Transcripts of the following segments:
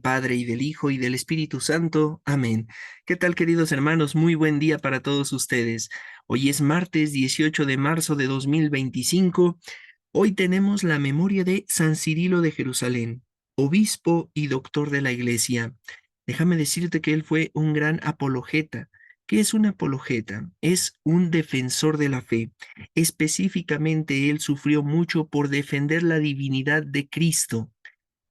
Padre, y del Hijo, y del Espíritu Santo. Amén. ¿Qué tal, queridos hermanos? Muy buen día para todos ustedes. Hoy es martes 18 de marzo de 2025. Hoy tenemos la memoria de San Cirilo de Jerusalén, obispo y doctor de la Iglesia. Déjame decirte que él fue un gran apologeta. ¿Qué es un apologeta? Es un defensor de la fe. Específicamente, él sufrió mucho por defender la divinidad de Cristo.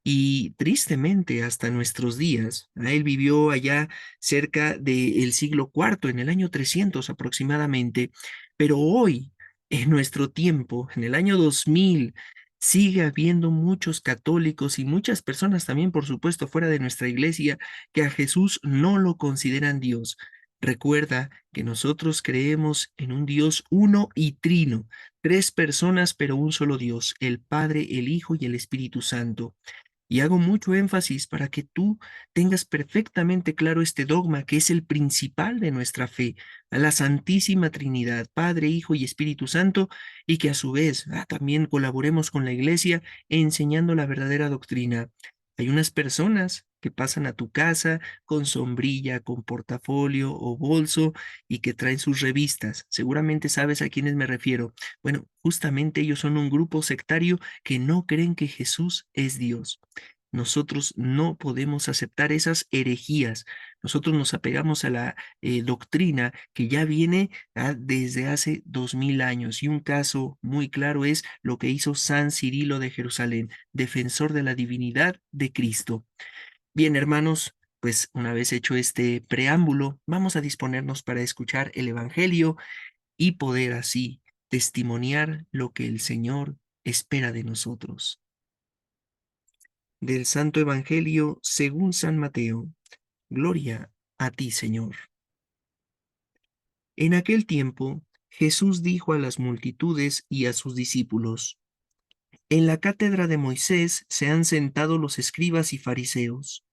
Y tristemente, hasta nuestros días, él vivió allá cerca del siglo cuarto, en el año 300 aproximadamente, pero hoy, en nuestro tiempo, en el año 2000, sigue habiendo muchos católicos y muchas personas también, por supuesto, fuera de nuestra iglesia, que a Jesús no lo consideran Dios. Recuerda que nosotros creemos en un Dios uno y trino, tres personas, pero un solo Dios, el Padre, el Hijo y el Espíritu Santo. Y hago mucho énfasis para que tú tengas perfectamente claro este dogma que es el principal de nuestra fe, a la Santísima Trinidad, Padre, Hijo y Espíritu Santo, y que a su vez también colaboremos con la Iglesia enseñando la verdadera doctrina. Hay unas personas que pasan a tu casa con sombrilla, con portafolio o bolso y que traen sus revistas. Seguramente sabes a quiénes me refiero. Bueno, justamente ellos son un grupo sectario que no creen que Jesús es Dios. Nosotros no podemos aceptar esas herejías. Nosotros nos apegamos a la doctrina que ya viene desde hace 2000 años. Y un caso muy claro es lo que hizo San Cirilo de Jerusalén, defensor de la divinidad de Cristo. Bien, hermanos, pues una vez hecho este preámbulo, vamos a disponernos para escuchar el Evangelio y poder así testimoniar lo que el Señor espera de nosotros. Del Santo Evangelio según San Mateo. Gloria a ti, Señor. En aquel tiempo, Jesús dijo a las multitudes y a sus discípulos: En la cátedra de Moisés se han sentado los escribas y fariseos.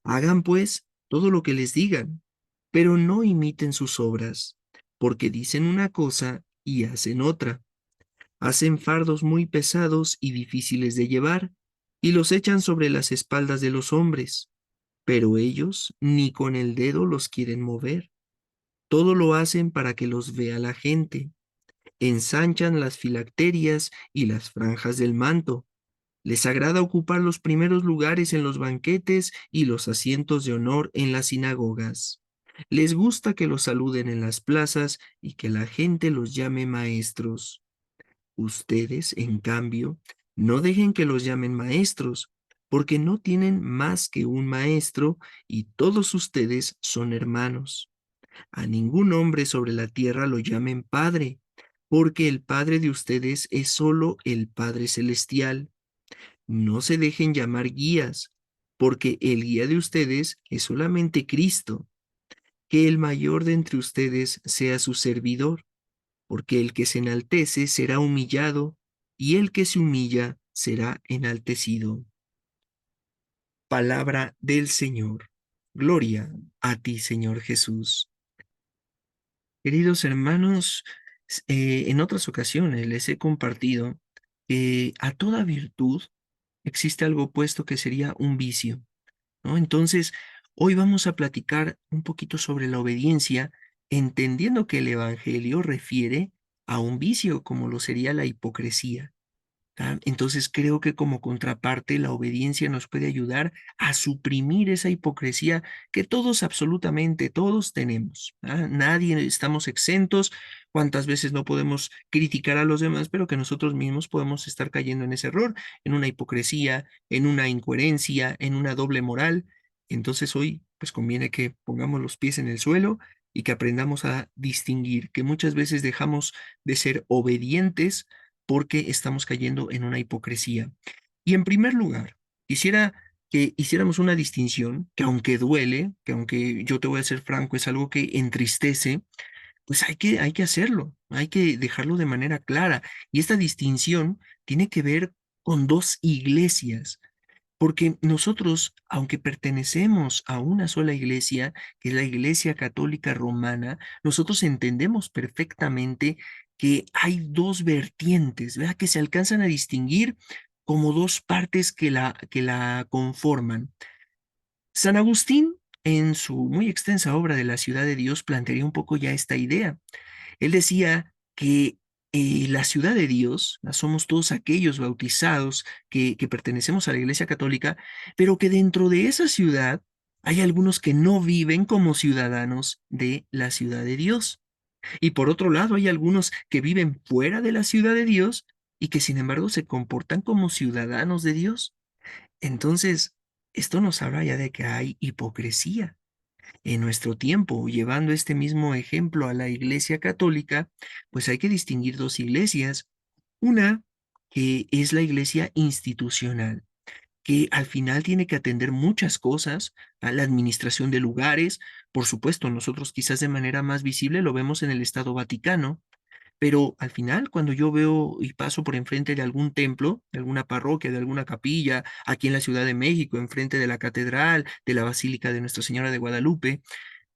Hagan, pues, todo lo que les digan, pero no imiten sus obras, porque dicen una cosa y hacen otra. Hacen fardos muy pesados y difíciles de llevar, y los echan sobre las espaldas de los hombres, pero ellos ni con el dedo los quieren mover. Todo lo hacen para que los vea la gente. Ensanchan las filacterias y las franjas del manto. Les agrada ocupar los primeros lugares en los banquetes y los asientos de honor en las sinagogas. Les gusta que los saluden en las plazas y que la gente los llame maestros. Ustedes, en cambio, no dejen que los llamen maestros, porque no tienen más que un maestro y todos ustedes son hermanos. A ningún hombre sobre la tierra lo llamen Padre, porque el Padre de ustedes es solo el Padre Celestial. No se dejen llamar guías, porque el guía de ustedes es solamente Cristo. Que el mayor de entre ustedes sea su servidor, porque el que se enaltece será humillado, y el que se humilla será enaltecido. Palabra del Señor. Gloria a ti, Señor Jesús. Queridos hermanos, en otras ocasiones les he compartido que a toda virtud existe algo opuesto que sería un vicio, ¿no? Entonces, hoy vamos a platicar un poquito sobre la obediencia, entendiendo que el Evangelio refiere a un vicio como lo sería la hipocresía. Entonces creo que como contraparte la obediencia nos puede ayudar a suprimir esa hipocresía que todos, absolutamente todos tenemos. Nadie estamos exentos. Cuántas veces no podemos criticar a los demás, pero que nosotros mismos podemos estar cayendo en ese error, en una hipocresía, en una incoherencia, en una doble moral. Entonces hoy pues conviene que pongamos los pies en el suelo y que aprendamos a distinguir que muchas veces dejamos de ser obedientes porque estamos cayendo en una hipocresía. Y en primer lugar, quisiera que hiciéramos una distinción que aunque duele, que aunque yo te voy a ser franco, es algo que entristece, pues hay que hacerlo, hay que dejarlo de manera clara. Y esta distinción tiene que ver con dos iglesias. Porque nosotros, aunque pertenecemos a una sola iglesia, que es la Iglesia Católica Romana, nosotros entendemos perfectamente que hay dos vertientes, ¿verdad? Que se alcanzan a distinguir como dos partes que la conforman. San Agustín, en su muy extensa obra de la Ciudad de Dios, plantearía un poco ya esta idea. Él decía que la ciudad de Dios, somos todos aquellos bautizados que pertenecemos a la Iglesia Católica, pero que dentro de esa ciudad hay algunos que no viven como ciudadanos de la ciudad de Dios. Y por otro lado, hay algunos que viven fuera de la ciudad de Dios y que sin embargo se comportan como ciudadanos de Dios. Entonces, esto nos habla ya de que hay hipocresía en nuestro tiempo. Llevando este mismo ejemplo a la Iglesia Católica, pues hay que distinguir dos iglesias. Una que es la iglesia institucional, que al final tiene que atender muchas cosas, a la administración de lugares. Por supuesto, nosotros quizás de manera más visible lo vemos en el Estado Vaticano, pero al final, cuando yo veo y paso por enfrente de algún templo, de alguna parroquia, de alguna capilla, aquí en la Ciudad de México, enfrente de la catedral, de la Basílica de Nuestra Señora de Guadalupe,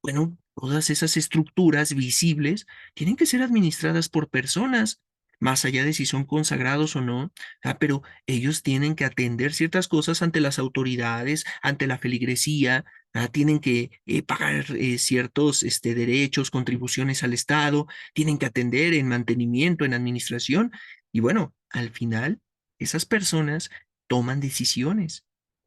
bueno, todas esas estructuras visibles tienen que ser administradas por personas, más allá de si son consagrados o no, pero ellos tienen que atender ciertas cosas ante las autoridades, ante la feligresía, tienen que pagar ciertos derechos, contribuciones al Estado, tienen que atender en mantenimiento, en administración, y bueno, al final, esas personas toman decisiones.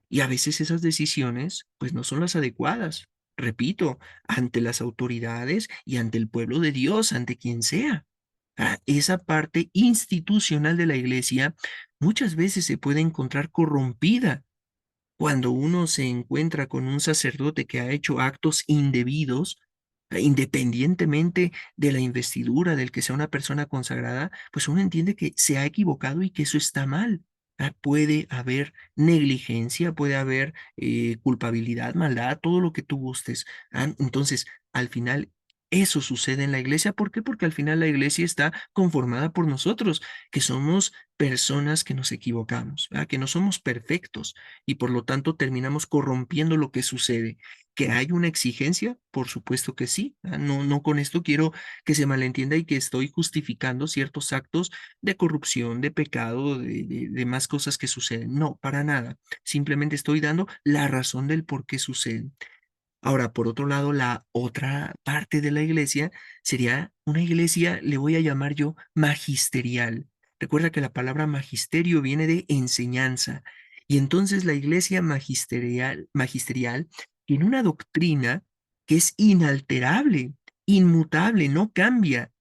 Y a veces esas decisiones, pues no son las adecuadas. Repito, ante las autoridades y ante el pueblo de Dios, ante quien sea. Esa parte institucional de la iglesia muchas veces se puede encontrar corrompida cuando uno se encuentra con un sacerdote que ha hecho actos indebidos, independientemente de la investidura, del que sea una persona consagrada, pues uno entiende que se ha equivocado y que eso está mal. Puede haber negligencia, puede haber culpabilidad, maldad, todo lo que tú gustes. Entonces, al final, eso sucede en la iglesia. ¿Por qué? Porque al final la iglesia está conformada por nosotros, que somos personas que nos equivocamos, que no somos perfectos y por lo tanto terminamos corrompiendo lo que sucede. ¿Que hay una exigencia? Por supuesto que sí. No, no con esto quiero que se malentienda y que estoy justificando ciertos actos de corrupción, de pecado, de más cosas que suceden. No, para nada. Simplemente estoy dando la razón del por qué suceden. Ahora, por otro lado, la otra parte de la iglesia sería una iglesia, le voy a llamar yo, magisterial. Recuerda que la palabra magisterio viene de enseñanza. Y entonces la iglesia magisterial tiene una doctrina que es inalterable, inmutable, no cambia.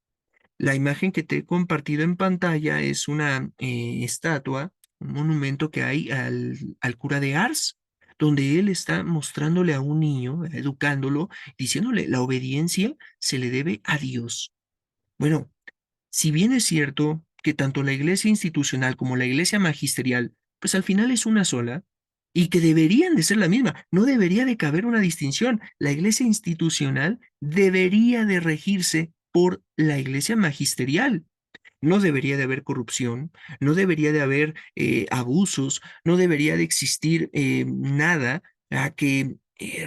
La imagen que te he compartido en pantalla es una estatua, un monumento que hay al cura de Ars, donde él está mostrándole a un niño, educándolo, diciéndole, la obediencia se le debe a Dios. Bueno, si bien es cierto que tanto la iglesia institucional como la iglesia magisterial, pues al final es una sola, y que deberían de ser la misma, no debería de caber una distinción. La iglesia institucional debería de regirse por la iglesia magisterial. No debería de haber corrupción, no debería de haber abusos, no debería de existir nada que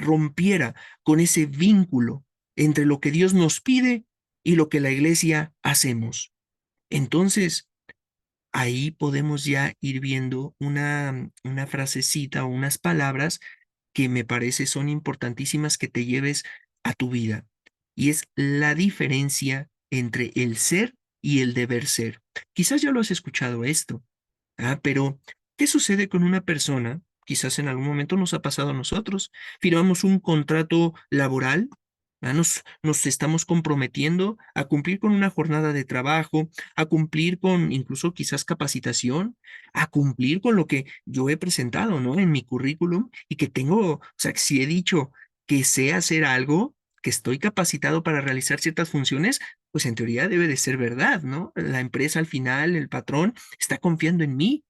rompiera con ese vínculo entre lo que Dios nos pide y lo que la iglesia hacemos. Entonces, ahí podemos ya ir viendo una frasecita o unas palabras que me parece son importantísimas que te lleves a tu vida. Y es la diferencia entre el ser y el deber ser. Quizás ya lo has escuchado esto, pero ¿qué sucede con una persona? Quizás en algún momento nos ha pasado a nosotros. Firmamos un contrato laboral, nos estamos comprometiendo a cumplir con una jornada de trabajo, a cumplir con incluso quizás capacitación, a cumplir con lo que yo he presentado, ¿no? En mi currículum y que tengo, o sea, que si he dicho que sé hacer algo, que estoy capacitado para realizar ciertas funciones, pues en teoría debe de ser verdad, ¿no? La empresa al final, el patrón, está confiando en mí.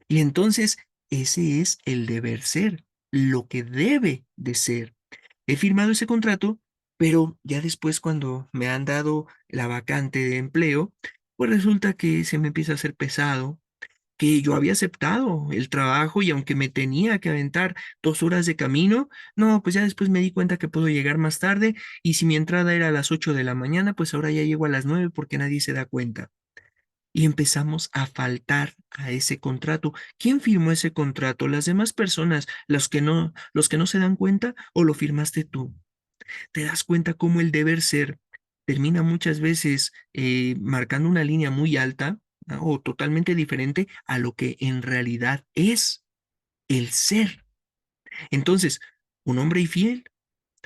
Y entonces ese es el deber ser, lo que debe de ser. He firmado ese contrato, pero ya después cuando me han dado la vacante de empleo, pues resulta que se me empieza a hacer pesado, que yo había aceptado el trabajo y aunque me tenía que aventar 2 horas de camino, no, pues ya después me di cuenta que puedo llegar más tarde y si mi entrada era a las 8 de la mañana, pues ahora ya llego a las 9 porque nadie se da cuenta. y empezamos a faltar a ese contrato. ¿Quién firmó ese contrato? ¿Las demás personas, los que no se dan cuenta o lo firmaste tú? ¿Te das cuenta cómo el deber ser termina muchas veces marcando una línea muy alta, ¿no? O totalmente diferente a lo que en realidad es el ser? Entonces, un hombre infiel,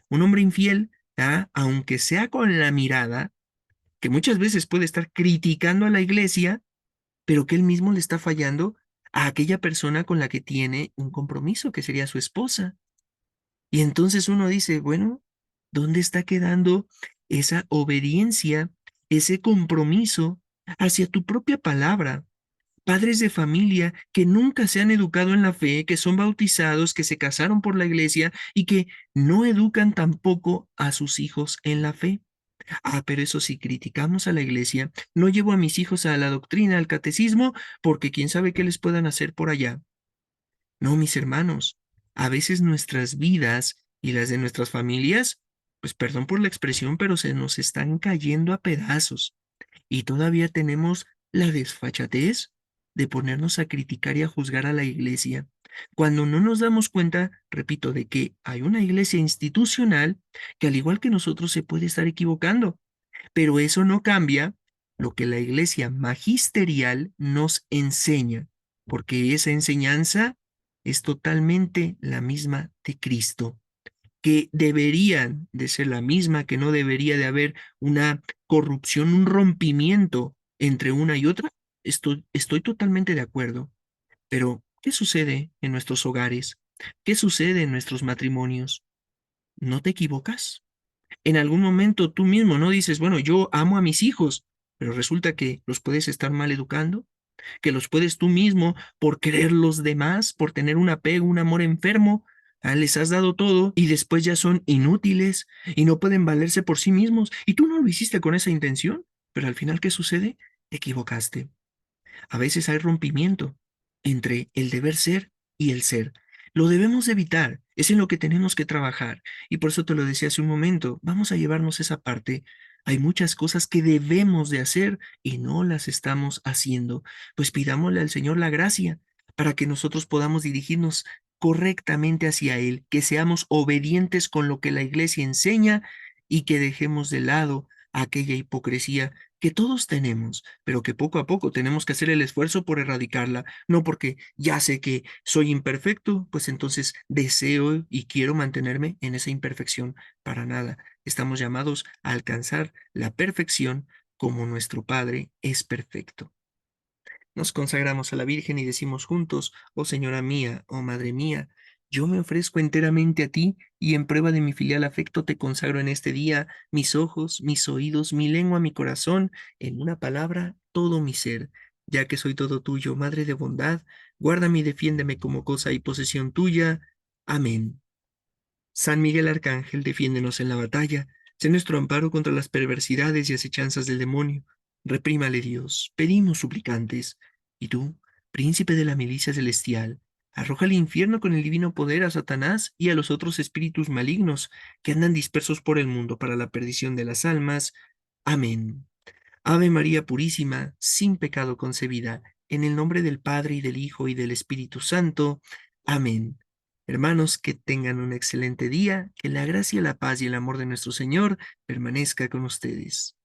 un hombre infiel, ¿ah? Aunque sea con la mirada, que muchas veces puede estar criticando a la iglesia, pero que él mismo le está fallando a aquella persona con la que tiene un compromiso, que sería su esposa. Y entonces uno dice, bueno, ¿dónde está quedando esa obediencia, ese compromiso hacia tu propia palabra? Padres de familia que nunca se han educado en la fe, que son bautizados, que se casaron por la iglesia y que no educan tampoco a sus hijos en la fe. Ah, pero eso sí, criticamos a la iglesia, no llevo a mis hijos a la doctrina, al catecismo, porque quién sabe qué les puedan hacer por allá. No, mis hermanos, a veces nuestras vidas y las de nuestras familias, pues perdón por la expresión, pero se nos están cayendo a pedazos y todavía tenemos la desfachatez de ponernos a criticar y a juzgar a la iglesia, cuando no nos damos cuenta, repito, de que hay una iglesia institucional que al igual que nosotros se puede estar equivocando, pero eso no cambia lo que la iglesia magisterial nos enseña, porque esa enseñanza es totalmente la misma de Cristo, que deberían de ser la misma, que no debería de haber una corrupción, un rompimiento entre una y otra. Estoy totalmente de acuerdo, pero ¿qué sucede en nuestros hogares? ¿Qué sucede en nuestros matrimonios? ¿No te equivocas? En algún momento tú mismo no dices, bueno, yo amo a mis hijos, pero resulta que los puedes estar mal educando, que los puedes tú mismo por quererlos de más, por tener un apego, un amor enfermo, les has dado todo y después ya son inútiles y no pueden valerse por sí mismos. Y tú no lo hiciste con esa intención, pero al final, ¿qué sucede? Te equivocaste. A veces hay rompimiento entre el deber ser y el ser. Lo debemos evitar, es en lo que tenemos que trabajar. Y por eso te lo decía hace un momento, vamos a llevarnos esa parte. Hay muchas cosas que debemos de hacer y no las estamos haciendo. Pues pidámosle al Señor la gracia para que nosotros podamos dirigirnos correctamente hacia Él, que seamos obedientes con lo que la iglesia enseña y que dejemos de lado aquella hipocresía que todos tenemos, pero que poco a poco tenemos que hacer el esfuerzo por erradicarla, no porque ya sé que soy imperfecto, pues entonces deseo y quiero mantenerme en esa imperfección. Para nada. Estamos llamados a alcanzar la perfección como nuestro Padre es perfecto. Nos consagramos a la Virgen y decimos juntos, oh Señora mía, oh Madre mía, yo me ofrezco enteramente a ti y en prueba de mi filial afecto te consagro en este día mis ojos, mis oídos, mi lengua, mi corazón, en una palabra, todo mi ser. Ya que soy todo tuyo, Madre de bondad, guárdame y defiéndeme como cosa y posesión tuya. Amén. San Miguel Arcángel, defiéndenos en la batalla, sé nuestro amparo contra las perversidades y acechanzas del demonio. Reprímale Dios, pedimos suplicantes. Y tú, príncipe de la milicia celestial, arroja al infierno con el divino poder a Satanás y a los otros espíritus malignos que andan dispersos por el mundo para la perdición de las almas. Amén. Ave María Purísima, sin pecado concebida, en el nombre del Padre y del Hijo y del Espíritu Santo. Amén. Hermanos, que tengan un excelente día, que la gracia, la paz y el amor de nuestro Señor permanezca con ustedes.